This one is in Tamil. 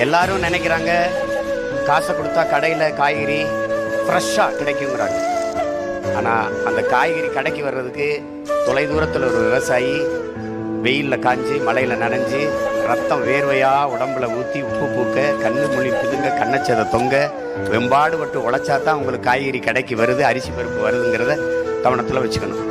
எல்லாரும் நினைக்கிறாங்க காசை கொடுத்தா கடையில் காய்கறி ஃப்ரெஷ்ஷாக கிடைக்குங்கிறாங்க. ஆனால் அந்த காய்கறி கடைக்கு வர்றதுக்கு தொலைதூரத்தில் ஒரு விவசாயி வெயிலில் காஞ்சி மழையில் நனைஞ்சி ரத்தம் வேர்வையாக உடம்புல ஊற்றி உப்பு பூக்க கண்ணு மொழி பிதுங்க கண்ணச்சதை தொங்க வெம்பாடு பட்டு உழைச்சா தான் உங்களுக்கு காய்கறி கடைக்கு வருது, அரிசி பருப்பு வருதுங்கிறத கவனத்தில் வச்சுக்கணும்.